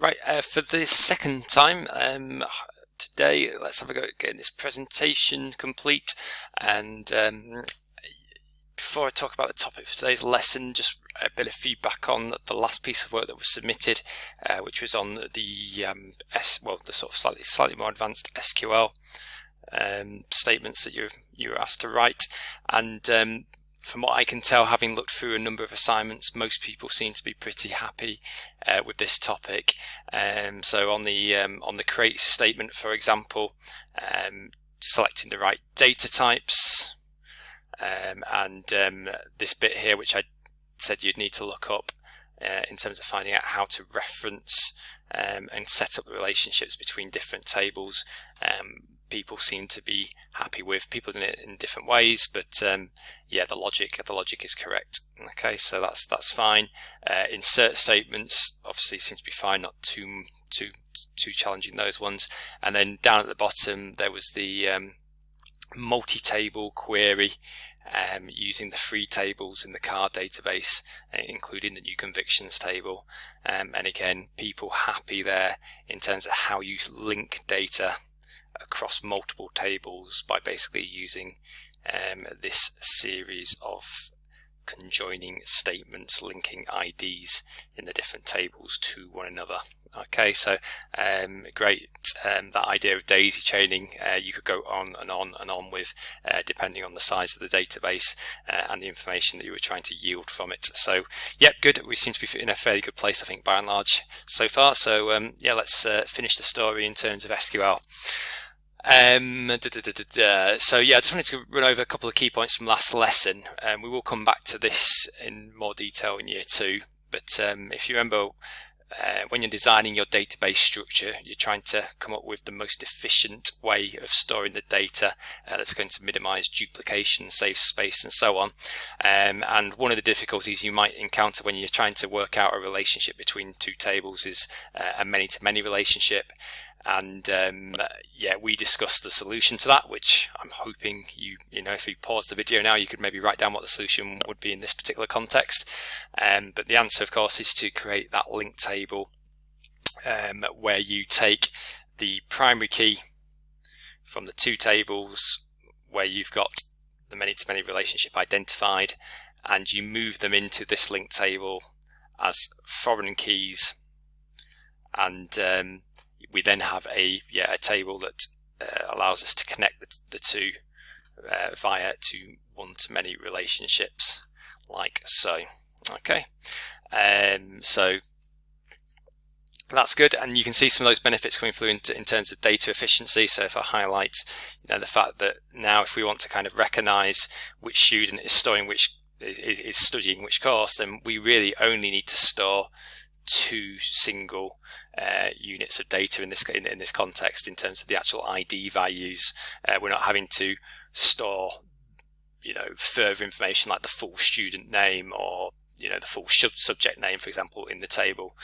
Right, for the second time today, let's have a go at getting this presentation complete. And before I talk about the topic for today's lesson, just a bit of feedback on the last piece of work that was submitted, which was on the sort of slightly more advanced SQL statements that you were asked to write. And from what I can tell, having looked through a number of assignments, most people seem to be pretty happy with this topic. So on the create statement, for example, selecting the right data types, and this bit here, which I said you'd need to look up in terms of finding out how to reference and set up the relationships between different tables. People seem to be happy with. People in it in different ways, but yeah, the logic is correct. Okay, so that's fine. Insert statements obviously seem to be fine, not too challenging, those ones. And then down at the bottom there was the multi-table query using the three tables in the card database, including the new convictions table. And again, people happy there in terms of how you link data across multiple tables by basically using this series of conjoining statements linking IDs in the different tables to one another. Okay, so great. That idea of daisy chaining, you could go on and on and on with, depending on the size of the database and the information that you were trying to yield from it. So, yep, good. We seem to be in a fairly good place, I think, by and large so far. So, yeah, let's finish the story in terms of SQL. So yeah, I just wanted to run over a couple of key points from last lesson. We will come back to this in more detail in year 2, but if you remember, when you're designing your database structure, you're trying to come up with the most efficient way of storing the data that's going to minimize duplication, save space, and so on. And one of the difficulties you might encounter when you're trying to work out a relationship between two tables is a many-to-many relationship. And yeah, we discussed the solution to that, which I'm hoping you know, if you pause the video now, you could maybe write down what the solution would be in this particular context. But the answer, of course, is to create that link table where you take the primary key from the two tables where you've got the many-to-many relationship identified, and you move them into this link table as foreign keys. And we then have a table that allows us to connect the two via to one-to-many relationships, like so. Okay, so that's good, and you can see some of those benefits coming through in terms of data efficiency. So if I highlight, you know, the fact that now if we want to kind of recognize which student is studying which course, then we really only need to store two single units of data in this context in terms of the actual ID values. We're not having to store, you know, further information like the full student name or, you know, the full subject name, for example, in the table.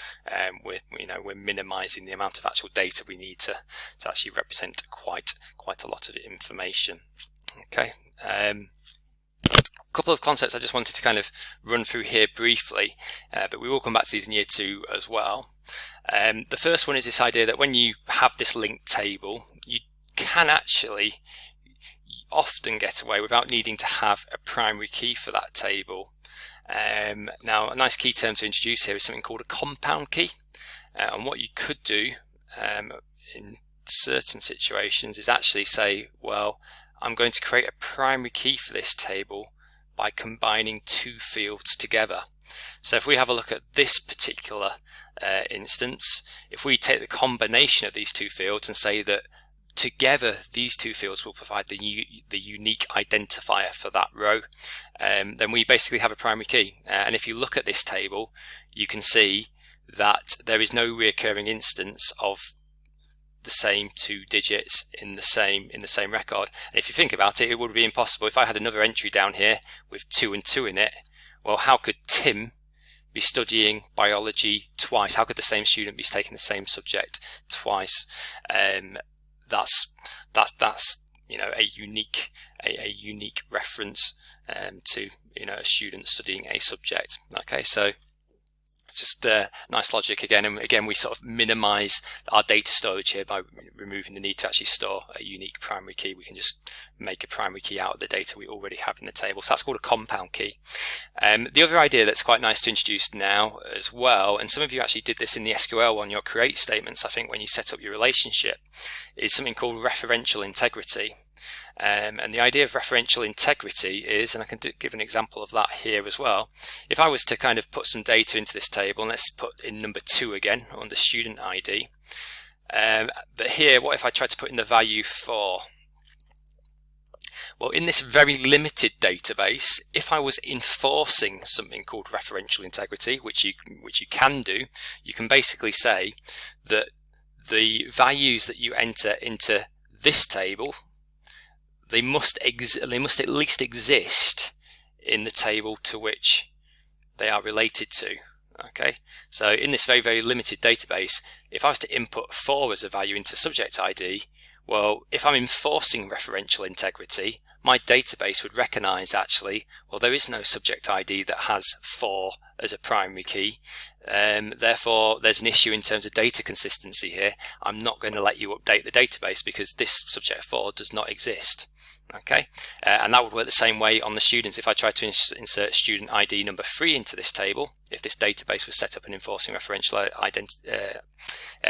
We're minimizing the amount of actual data we need to actually represent quite a lot of information. Okay. Couple of concepts I just wanted to kind of run through here briefly, but we will come back to these in year 2 as well. The first one is this idea that when you have this linked table, you can actually often get away without needing to have a primary key for that table. Now, a nice key term to introduce here is something called a compound key, and what you could do in certain situations is actually say, well, I'm going to create a primary key for this table by combining two fields together. So if we have a look at this particular instance, if we take the combination of these two fields and say that together these two fields will provide the unique identifier for that row, then we basically have a primary key. And if you look at this table, you can see that there is no recurring instance of the same two digits in the same record. And if you think about it, it would be impossible if I had another entry down here with 2 and 2 in it. Well, how could Tim be studying biology twice? How could the same student be taking the same subject twice? That's you know, a unique reference to, you know, a student studying a subject. Okay, so It's just nice logic again, and again we sort of minimize our data storage here by removing the need to actually store a unique primary key. We can just make a primary key out of the data we already have in the table. So that's called a compound key. The other idea that's quite nice to introduce now as well, and some of you actually did this in the SQL on your create statements, I think, when you set up your relationship, is something called referential integrity. And the idea of referential integrity is, and I can give an example of that here as well, if I was to kind of put some data into this table, and let's put in number 2 again under student ID, but here what if I tried to put in the value 4? Well, in this very limited database, if I was enforcing something called referential integrity, which you can do, you can basically say that the values that you enter into this table, they must at least exist in the table to which they are related to. Okay, so in this very, very limited database, if I was to input 4 as a value into subject ID, well, if I'm enforcing referential integrity, my database would recognize actually, well, there is no subject ID that has 4 as a primary key. Therefore, there's an issue in terms of data consistency here. I'm not going to let you update the database because this subject 4 does not exist. Okay, and that would work the same way on the students. If I tried to insert student ID number 3 into this table, if this database was set up and enforcing referential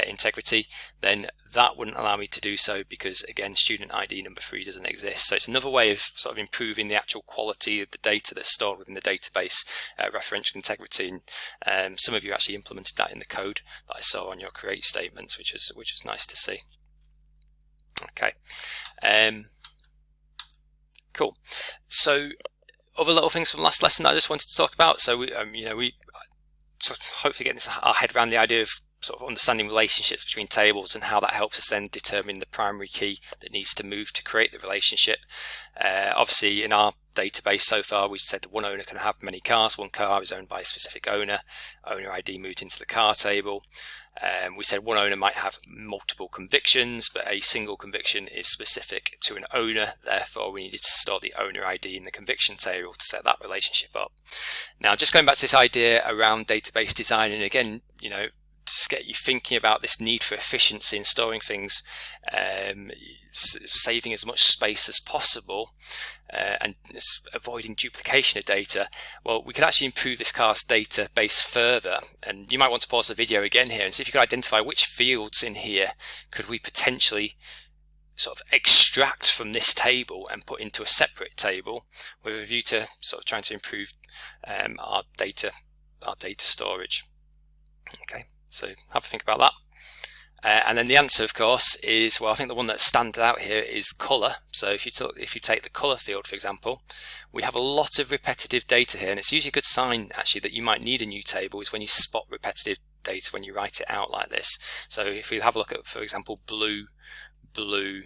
integrity, then that wouldn't allow me to do so because, again, student ID number 3 doesn't exist. So it's another way of sort of improving the actual quality of the data that's stored within the database, referential integrity. And some of you actually implemented that in the code that I saw on your create statements, which was nice to see. Okay. Cool. So other little things from last lesson that I just wanted to talk about. So we sort of hopefully getting our head around the idea of sort of understanding relationships between tables and how that helps us then determine the primary key that needs to move to create the relationship. Obviously, in our database so far, we said that one owner can have many cars. One car is owned by a specific owner. Owner ID moved into the car table. We said one owner might have multiple convictions, but a single conviction is specific to an owner. Therefore, we needed to store the owner ID in the conviction table to set that relationship up. Now, just going back to this idea around database design, and again, just get you thinking about this need for efficiency in storing things, saving as much space as possible, and avoiding duplication of data. Well, we could actually improve this class database further, and you might want to pause the video again here and see if you could identify which fields in here could we potentially sort of extract from this table and put into a separate table with a view to sort of trying to improve our data storage. Okay. So have a think about that. And then the answer, of course, is, well, I think the one that stands out here is colour. So if you take the colour field, for example, we have a lot of repetitive data here, and it's usually a good sign actually that you might need a new table is when you spot repetitive data when you write it out like this. So if we have a look at, for example, blue, blue,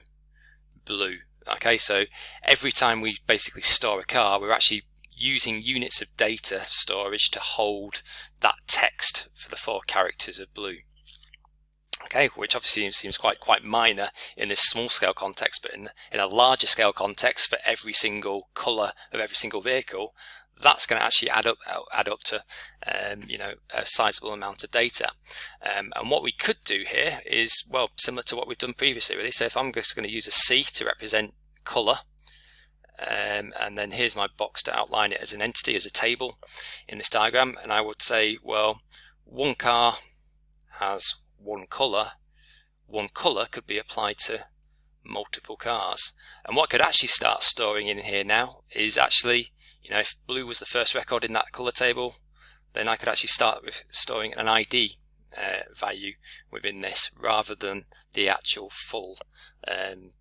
blue. Okay, so every time we basically store a car, we're actually using units of data storage to hold that text for the 4 characters of blue. Okay, which obviously seems quite minor in this small scale context, but in a larger scale context, for every single colour of every single vehicle, that's going to actually add up to a sizable amount of data. And what we could do here is, well, similar to what we've done previously, really. So if I'm just going to use a C to represent colour, and then here's my box to outline it as an entity, as a table in this diagram, and I would say, well, one car has one colour could be applied to multiple cars. And what I could actually start storing in here now is actually, if blue was the first record in that colour table, then I could actually start with storing an ID value within this rather than the actual full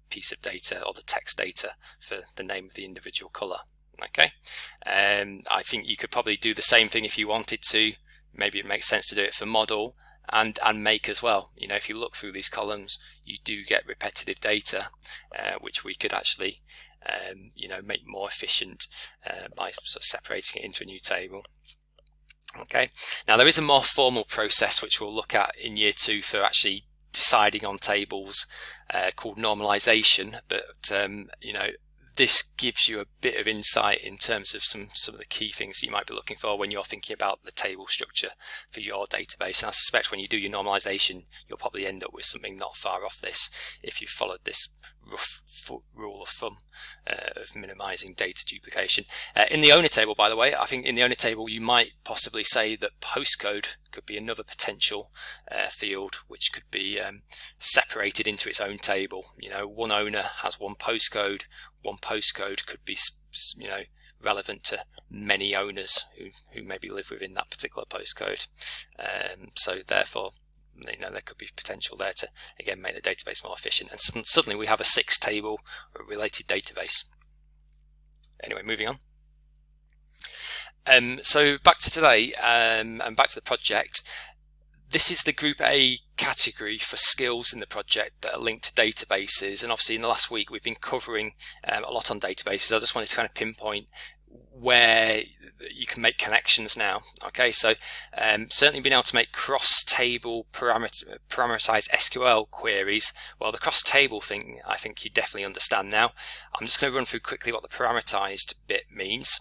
piece of data or the text data for the name of the individual colour. Okay, I think you could probably do the same thing if you wanted to. Maybe it makes sense to do it for model and make as well. If you look through these columns, you do get repetitive data, which we could actually make more efficient by sort of separating it into a new table. Okay, now there is a more formal process which we'll look at in year 2 for actually deciding on tables called normalization, but this gives you a bit of insight in terms of some of the key things you might be looking for when you're thinking about the table structure for your database. And I suspect when you do your normalization, you'll probably end up with something not far off this if you followed this rough rule of thumb of minimizing data duplication. In the owner table, by the way, I think in the owner table you might possibly say that postcode could be another potential field which could be separated into its own table. One owner has one postcode. One postcode could be relevant to many owners who maybe live within that particular postcode. So therefore, there could be potential there to again make the database more efficient, and suddenly we have a 6-table related database. Anyway, moving on. So back to today, and back to the project. This is the Group A category for skills in the project that are linked to databases, and obviously in the last week we've been covering a lot on databases. I just wanted to kind of pinpoint where you can make connections now. Okay, so certainly being able to make cross-table parameterized SQL queries. Well, the cross-table thing I think you definitely understand now. I'm just going to run through quickly what the parameterized bit means.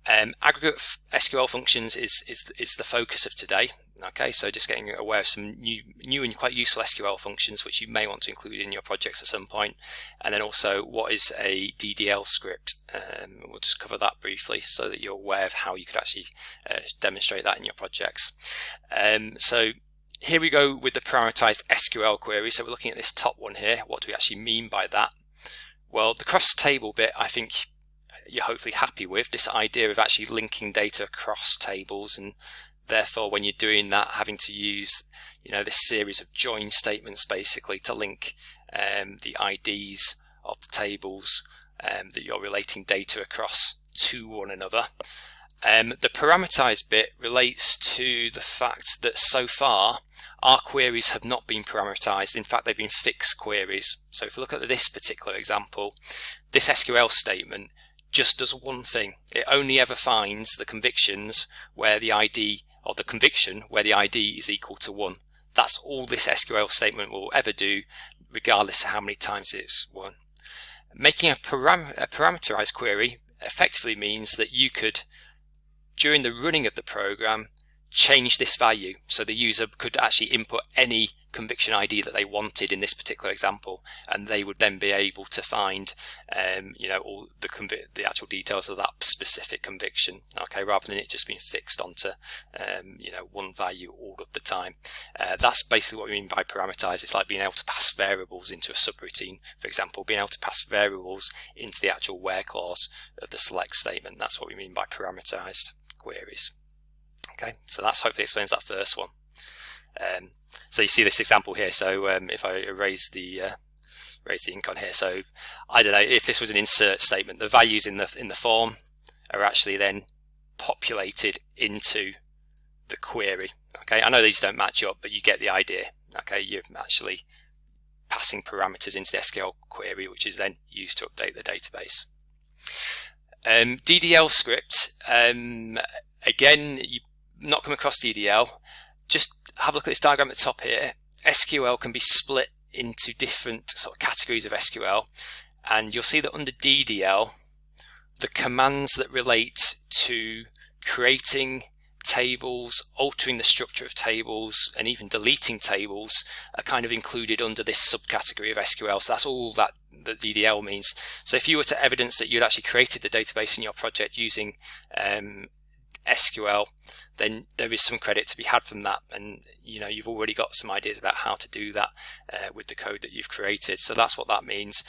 Aggregate SQL functions is the focus of today. Okay, so just getting aware of some new and quite useful SQL functions which you may want to include in your projects at some point, and then also what is a DDL script. We'll just cover that briefly so that you're aware of how you could actually demonstrate that in your projects. So here we go with the parameterized SQL query. So we're looking at this top one here. What do we actually mean by that? Well, the cross-table bit, I think you're hopefully happy with, this idea of actually linking data across tables, and therefore when you're doing that, having to use this series of join statements basically to link the IDs of the tables that you're relating data across to one another. The parameterized bit relates to the fact that so far our queries have not been parameterized. In fact, they've been fixed queries. So if we look at this particular example, this SQL statement just does one thing. It only ever finds the convictions where the ID, or the conviction where the ID is equal to 1. That's all this SQL statement will ever do, regardless of how many times it's run. Making a parameterized query effectively means that you could, during the running of the program, change this value. So the user could actually input any conviction ID that they wanted in this particular example, and they would then be able to find all the actual details of that specific conviction, okay, rather than it just being fixed onto one value all of the time. That's basically what we mean by parameterize. It's like being able to pass variables into a subroutine, for example, being able to pass variables into the actual where clause of the select statement. That's what we mean by parameterized queries. Okay, so that's hopefully explains that first one. So you see this example here. So if I erase the ink on here, so I don't know if this was an insert statement, the values in the form are actually then populated into the query. Okay, I know these don't match up, but you get the idea. Okay, you're actually passing parameters into the SQL query, which is then used to update the database. DDL script. Again, you not come across DDL. Just have a look at this diagram at the top here. SQL can be split into different sort of categories of SQL, and you'll see that under DDL, the commands that relate to creating tables, altering the structure of tables, and even deleting tables are kind of included under this subcategory of SQL. So that's all that the DDL means. So if you were to evidence that you'd actually created the database in your project using SQL, then there is some credit to be had from that, and you've already got some ideas about how to do that with the code that you've created. So that's what that means.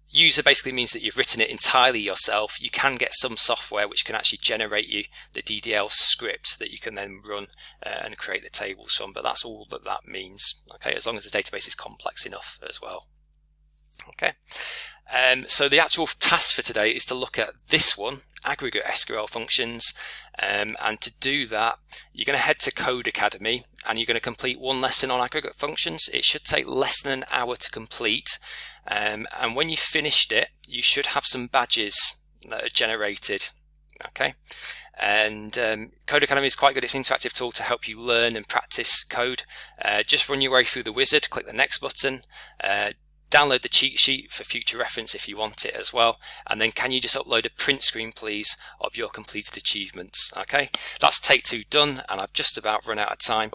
User basically means that you've written it entirely yourself. You can get some software which can actually generate you the DDL script that you can then run and create the tables from, but that's all that that means. Okay, as long as the database is complex enough as well. Okay, so the actual task for today is to look at this one, aggregate SQL functions, and to do that you're going to head to Code Academy and you're going to complete one lesson on aggregate functions. It should take less than an hour to complete, and when you've finished it you should have some badges that are generated. Okay, and Code Academy is quite good. It's an interactive tool to help you learn and practice code. Just run your way through the wizard, click the next button, download the cheat sheet for future reference if you want it as well, and then can you just upload a print screen please of your completed achievements. Okay, that's take 2 done, and I've just about run out of time.